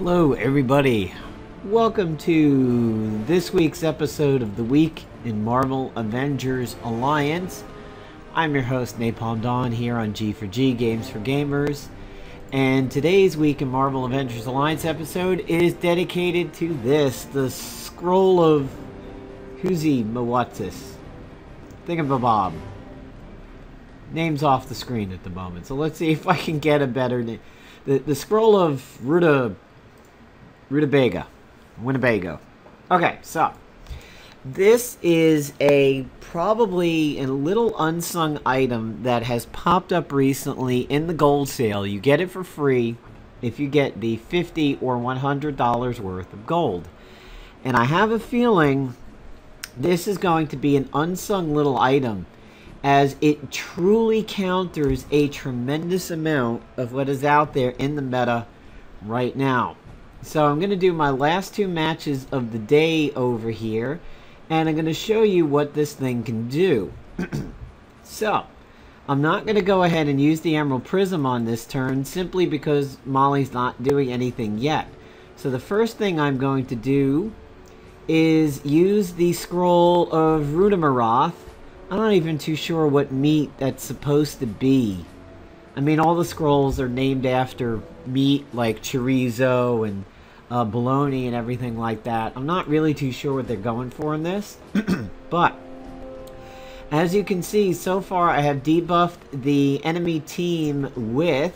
Hello everybody, welcome to this week's episode of the Week in Marvel Avengers Alliance. I'm your host Napalm Dawn here on G4G Games for Gamers, and today's Week in Marvel Avengers Alliance episode is dedicated to this, the Scroll of Hugin. Thingamabob. Name's off the screen at the moment, so let's see if I can get a better name. The Scroll of Winnebago. Okay, so this is probably a little unsung item that has popped up recently in the gold sale. You get it for free if you get the $50 or $100 worth of gold. And I have a feeling this is going to be an unsung little item, as it truly counters a tremendous amount of what is out there in the meta right now. So I'm going to do my last two matches of the day over here, and I'm going to show you what this thing can do. So, I'm not going to go ahead and use the Emerald Prism on this turn, simply because Molly's not doing anything yet. So the first thing I'm going to do is use the Scroll of Rutamarroth. I'm not even too sure what meat that's supposed to be. I mean, all the scrolls are named after meat, like chorizo and bologna and everything like that. I'm not really too sure what they're going for in this. But, as you can see, so far I have debuffed the enemy team with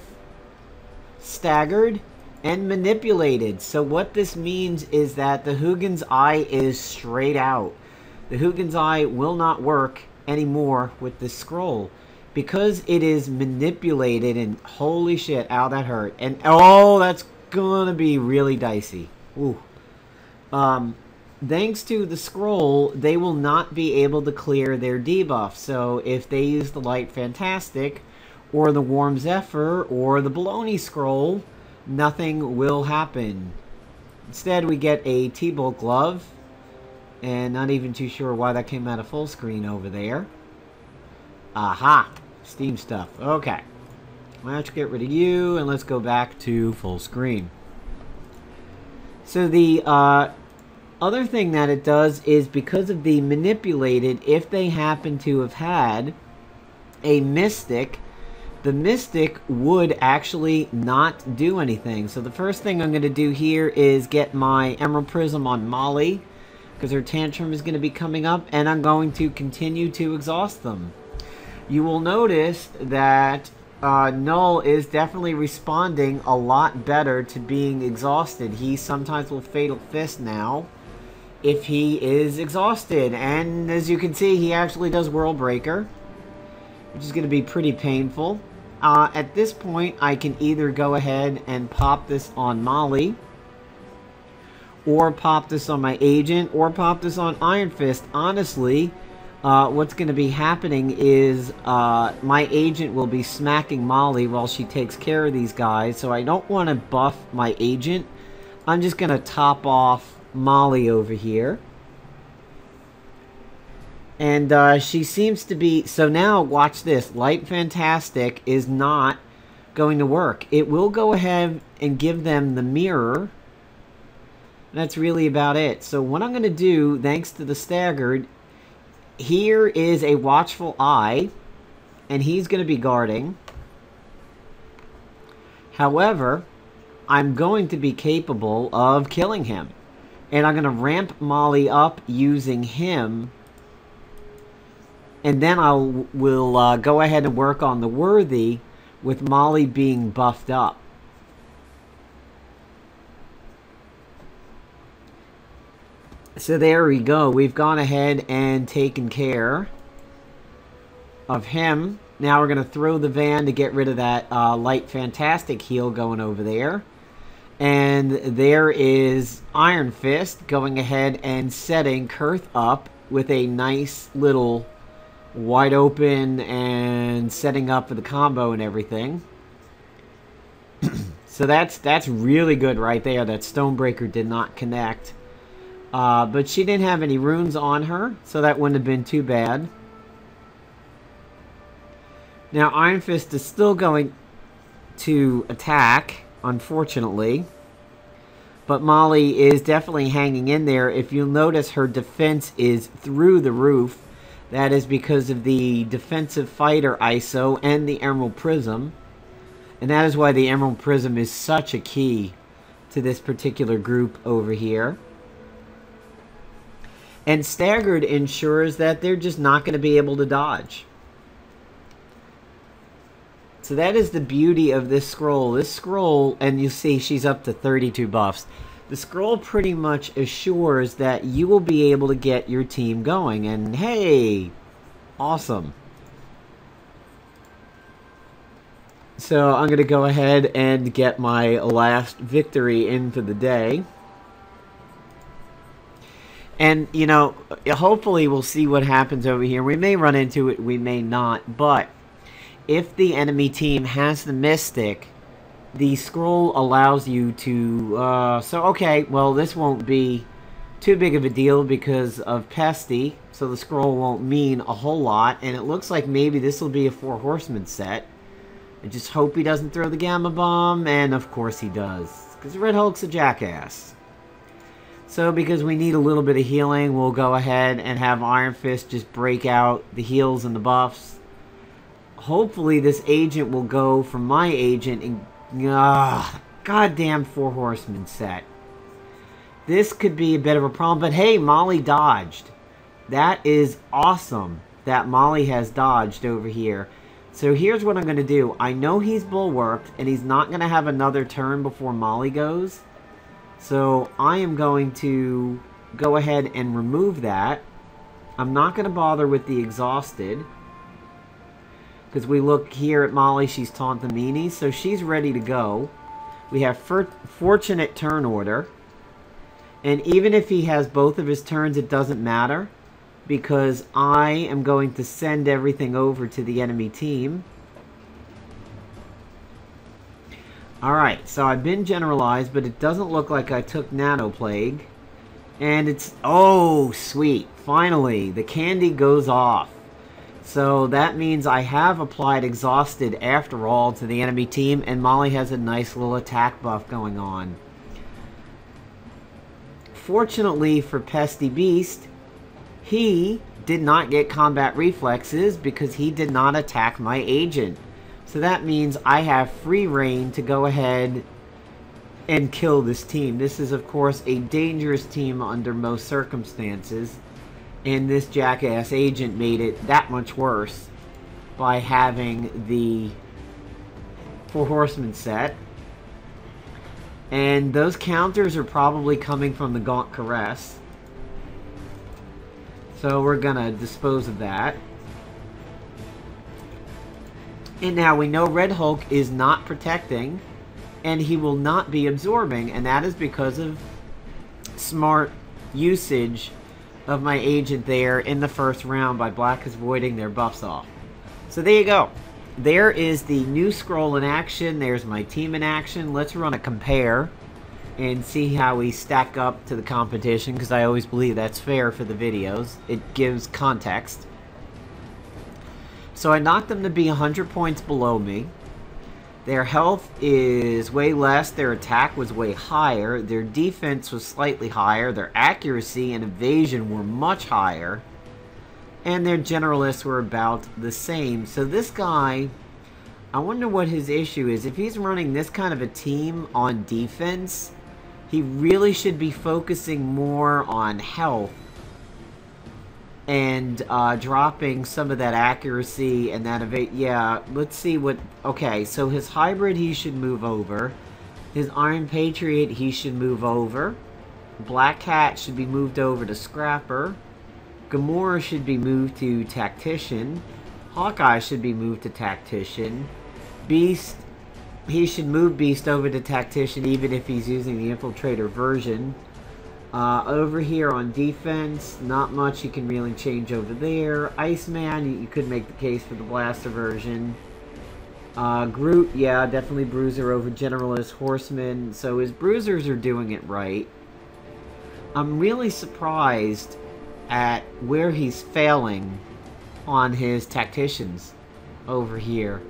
staggered and manipulated. So what this means is that the Hugin's Eye is straight out. The Hugin's Eye will not work anymore with this scroll, because it is manipulated. And holy shit, ow, that hurt. And oh, that's gonna be really dicey. Ooh. Thanks to the scroll, they will not be able to clear their debuff. So if they use the Light Fantastic or the Warm Zephyr or the Bologna scroll, nothing will happen. Instead, we get a T-Bolt glove. And not even too sure why that came out of full screen over there. Aha! Steam stuff. Okay. Let's get rid of you, and let's go back to full screen. So the other thing that it does is, because of the manipulated, if they happen to have had a Mystic, the Mystic would actually not do anything. So the first thing I'm going to do here is get my Emerald Prism on Molly, because her tantrum is going to be coming up, and I'm going to continue to exhaust them. You will notice that Null is definitely responding a lot better to being exhausted. He sometimes will Fatal Fist now if he is exhausted, and as you can see, he actually does World Breaker, which is going to be pretty painful. At this point, I can either go ahead and pop this on Molly, or pop this on my agent, or pop this on Iron Fist. Honestly, what's going to be happening is my agent will be smacking Molly while she takes care of these guys, so I don't want to buff my agent. I'm just going to top off Molly over here. And she seems to be... So now, watch this. Light Fantastic is not going to work. It will go ahead and give them the mirror. That's really about it. So what I'm going to do, thanks to the staggered, here is a watchful eye, and he's going to be guarding. However, I'm going to be capable of killing him, and I'm going to ramp Molly up using him, and then I will go ahead and work on the worthy with Molly being buffed up. So there we go. We've gone ahead and taken care of him. Now we're going to throw the van to get rid of that Light Fantastic heal going over there. And there is Iron Fist going ahead and setting Kurth up with a nice little wide open and setting up for the combo and everything. So that's really good right there. That Stonebreaker did not connect. But she didn't have any runes on her, so that wouldn't have been too bad. Now Iron Fist is still going to attack, unfortunately. But Molly is definitely hanging in there. If you'll notice, her defense is through the roof. That is because of the defensive fighter ISO and the Emerald Prism. And that is why the Emerald Prism is such a key to this particular group over here. And staggered ensures that they're just not going to be able to dodge. So that is the beauty of this scroll. This scroll, and you see she's up to 32 buffs. The scroll pretty much assures that you will be able to get your team going. And hey, awesome. So I'm going to go ahead and get my last victory in for the day. And, you know, hopefully we'll see what happens over here. We may run into it, we may not. But if the enemy team has the Mystic, the scroll allows you to... okay, well, this won't be too big of a deal because of Pesty. So the scroll won't mean a whole lot. And it looks like maybe this will be a 4 Horsemen set. I just hope he doesn't throw the Gamma Bomb. And, of course, he does. Because Red Hulk's a jackass. So, because we need a little bit of healing, we'll go ahead and have Iron Fist just break out the heals and the buffs. Hopefully, this agent will go for my agent and... goddamn 4 Horsemen set. This could be a bit of a problem, but hey, Molly dodged. That is awesome that Molly has dodged over here. So here's what I'm going to do. I know he's bulwarked, and he's not going to have another turn before Molly goes. So I am going to go ahead and remove that. I'm not going to bother with the exhausted. Because we look here at Molly, she's Taunt the Meanies, so she's ready to go. We have Fortunate Turn Order. And even if he has both of his turns, it doesn't matter. Because I am going to send everything over to the enemy team. Alright, so I've been generalized, but it doesn't look like I took Nano Plague. And it's... oh, sweet. Finally, the candy goes off. So that means I have applied Exhausted after all to the enemy team, and Molly has a nice little attack buff going on. Fortunately for Pesty Beast, he did not get combat reflexes because he did not attack my agent. So that means I have free reign to go ahead and kill this team. This is, of course, a dangerous team under most circumstances. And this jackass agent made it that much worse by having the 4 Horsemen set. And those counters are probably coming from the Gaunt Caress. So we're going to dispose of that. And now we know Red Hulk is not protecting, and he will not be absorbing, and that is because of smart usage of my agent there in the first round by Black is voiding their buffs off. So there you go. There is the new scroll in action. There's my team in action. Let's run a compare and see how we stack up to the competition, because I always believe that's fair for the videos. It gives context. So I knocked them to be 100 points below me. Their health is way less. Their attack was way higher. Their defense was slightly higher. Their accuracy and evasion were much higher. And their generalists were about the same. So this guy, I wonder what his issue is. If he's running this kind of a team on defense, he really should be focusing more on health and dropping some of that accuracy and that yeah, let's see what... okay, so his hybrid he should move over. His Iron Patriot he should move over. Black Cat should be moved over to Scrapper. Gamora should be moved to Tactician. Hawkeye should be moved to Tactician. Beast, he should move Beast over to Tactician even if he's using the Infiltrator version. Over here on defense, not much you can really change over there. Iceman, you could make the case for the Blaster version. Groot, yeah, definitely Bruiser over Generalist. Horseman, so his Bruisers are doing it right. I'm really surprised at where he's failing on his Tacticians over here.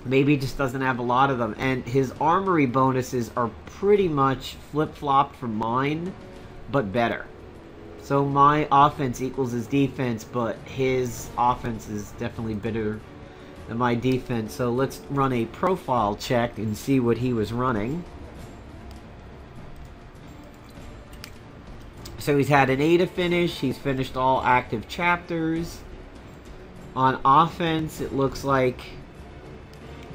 Maybe he just doesn't have a lot of them. And his armory bonuses are pretty much flip-flopped from mine, but better. So my offense equals his defense, but his offense is definitely better than my defense. So let's run a profile check and see what he was running. So he's had an A to finish. He's finished all active chapters. On offense, it looks like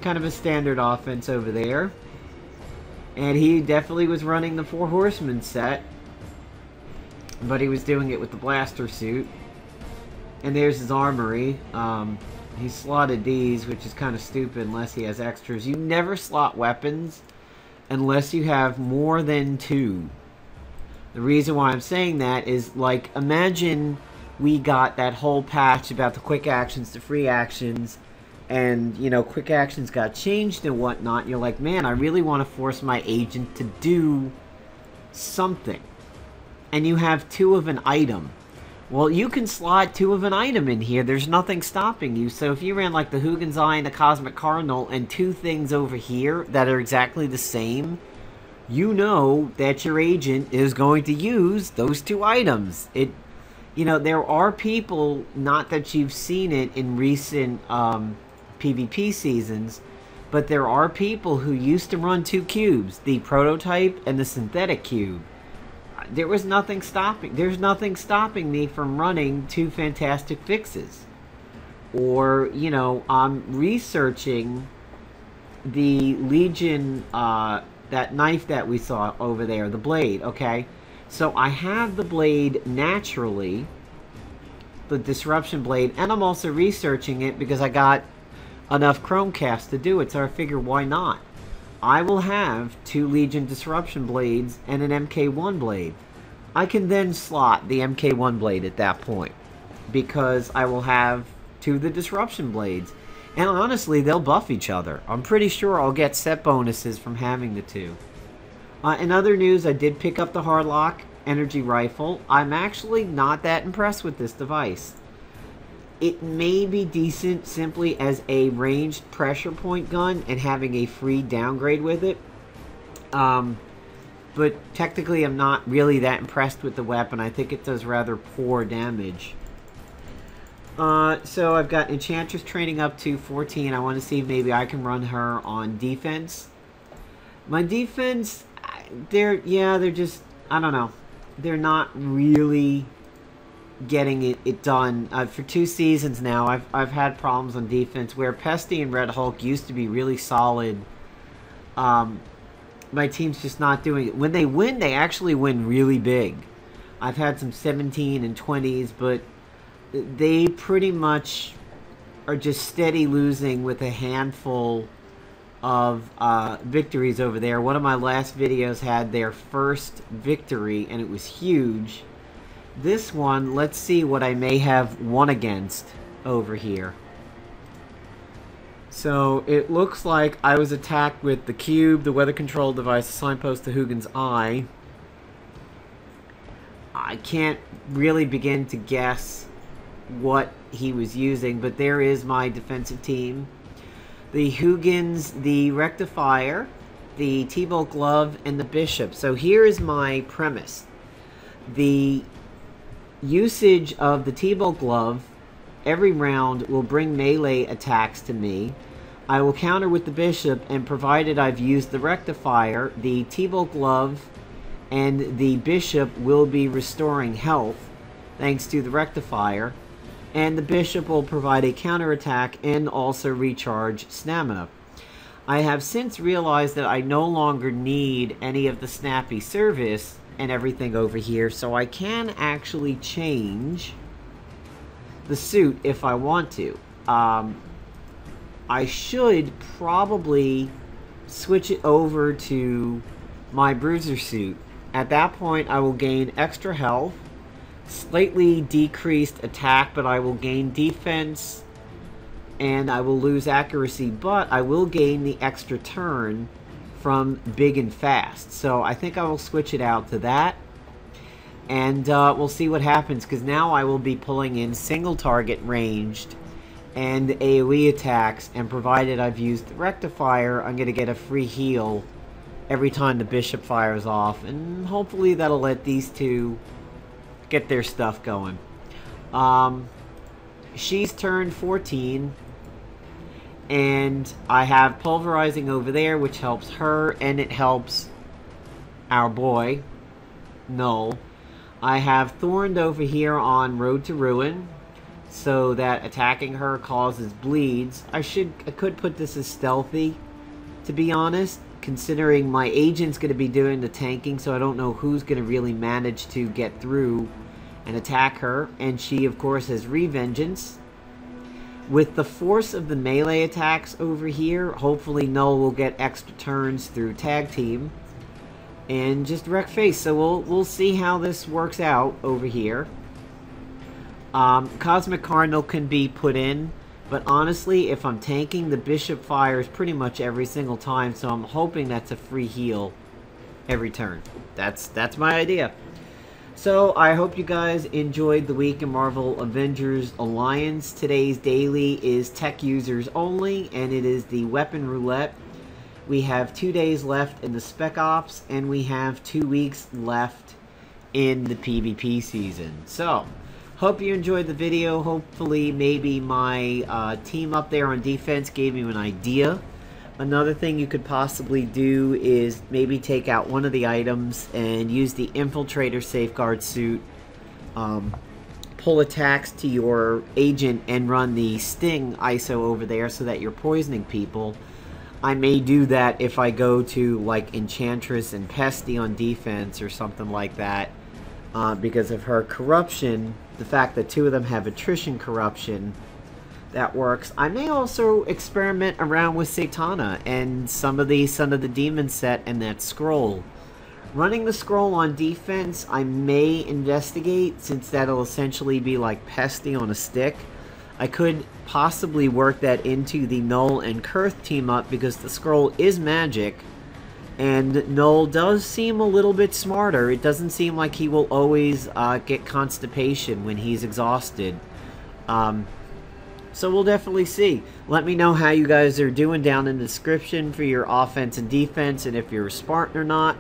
kind of a standard offense over there. And he definitely was running the Four Horsemen set. But he was doing it with the blaster suit. And there's his armory. He slotted these, which is kind of stupid unless he has extras. You never slot weapons unless you have more than 2. The reason why I'm saying that is, like, imagine we got that whole patch about the quick actions to free actions, and, you know, quick actions got changed and whatnot. You're like, man, I really want to force my agent to do something. And you have 2 of an item. Well, you can slot 2 of an item in here. There's nothing stopping you. So if you ran like the Hugin's Eye and the Cosmic Cardinal and 2 things over here that are exactly the same, you know that your agent is going to use those 2 items. You know, there are people, not that you've seen it in recent PvP seasons, but there are people who used to run 2 cubes, the prototype and the synthetic cube. There's nothing stopping me from running 2 fantastic fixes. Or, you know, I'm researching the Legion, that knife that we saw over there, the blade, okay? So I have the blade naturally, the disruption blade, and I'm also researching it because I got enough Chromecast to do it, so I figure why not? I will have 2 Legion disruption blades and an MK1 blade. I can then slot the MK1 blade at that point because I will have 2 of the disruption blades. And honestly, they'll buff each other. I'm pretty sure I'll get set bonuses from having the 2. In other news, I did pick up the Hardlock energy rifle. I'm actually not that impressed with this device. It may be decent simply as a ranged pressure point gun and having a free downgrade with it. But technically I'm not really that impressed with the weapon. I think it does rather poor damage. So I've got Enchantress training up to 14. I want to see if maybe I can run her on defense. My defense, they're just, I don't know. They're not really getting it done. For 2 seasons now, I've had problems on defense where Pesty and Red Hulk used to be really solid. My team's just not doing it. When they win, they actually win really big. I've had some 17 and 20s, but they pretty much are just steady losing with a handful of victories over there. One of my last videos had their first victory, and it was huge. This one, let's see what I may have won against over here. So, it looks like I was attacked with the cube, the weather control device, the signpost, the Hugin's Eye. I can't really begin to guess what he was using, but there is my defensive team. The Hugins, the Rectifier, the T-Bolt Glove, and the Bishop. So here is my premise. The usage of the T-Bolt Glove every round will bring melee attacks to me. I will counter with the Bishop, and provided I've used the Rectifier, the T-Bolt Glove and the Bishop will be restoring health thanks to the Rectifier, and the Bishop will provide a counterattack and also recharge stamina. I have since realized that I no longer need any of the snappy service and everything over here, so I can actually change the suit if I want to. I should probably switch it over to my bruiser suit. At that point, I will gain extra health, slightly decreased attack, but I will gain defense, and I will lose accuracy, but I will gain the extra turn from big and fast. So I think I will switch it out to that, and we'll see what happens, because now I will be pulling in single target ranged and AoE attacks, and provided I've used the rectifier, I'm going to get a free heal every time the bishop fires off, and hopefully that'll let these two get their stuff going. She's turned 14, and I have pulverizing over there, which helps her, and it helps our boy, Null. I have thorned over here on Road to Ruin, so that attacking her causes bleeds. I could put this as stealthy, to be honest, considering my agent's going to be doing the tanking, so I don't know who's going to really manage to get through and attack her. And she, of course, has Revengeance. With the force of the melee attacks over here, hopefully Null will get extra turns through tag team and just wreck face. So we'll see how this works out over here. Cosmic Cardinal can be put in, but honestly, if I'm tanking, the bishop fires pretty much every single time, so I'm hoping that's a free heal every turn. That's my idea. So, I hope you guys enjoyed the week in Marvel Avengers Alliance. Today's daily is tech users only, and it is the Weapon Roulette. We have 2 days left in the Spec Ops, and we have 2 weeks left in the PvP season. So, hope you enjoyed the video. Hopefully, maybe my team up there on defense gave you an idea. Another thing you could possibly do is maybe take out one of the items and use the Infiltrator Safeguard suit. Pull attacks to your agent and run the Sting ISO over there so that you're poisoning people. I may do that if I go to like Enchantress and Pesty on defense or something like that. Because of her corruption, the fact that two of them have attrition corruption, that works. I may also experiment around with Satana and some of the Son of the Demon set and that scroll. Running the scroll on defense, I may investigate, since that'll essentially be like Pesty on a stick. I could possibly work that into the Null and Kurth team up, because the scroll is magic, and Null does seem a little bit smarter. It doesn't seem like he will always get constipation when he's exhausted. So we'll definitely see. Let me know how you guys are doing down in the description for your offense and defense, and if you're a Spartan or not.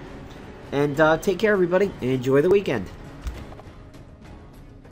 And take care, everybody, and enjoy the weekend.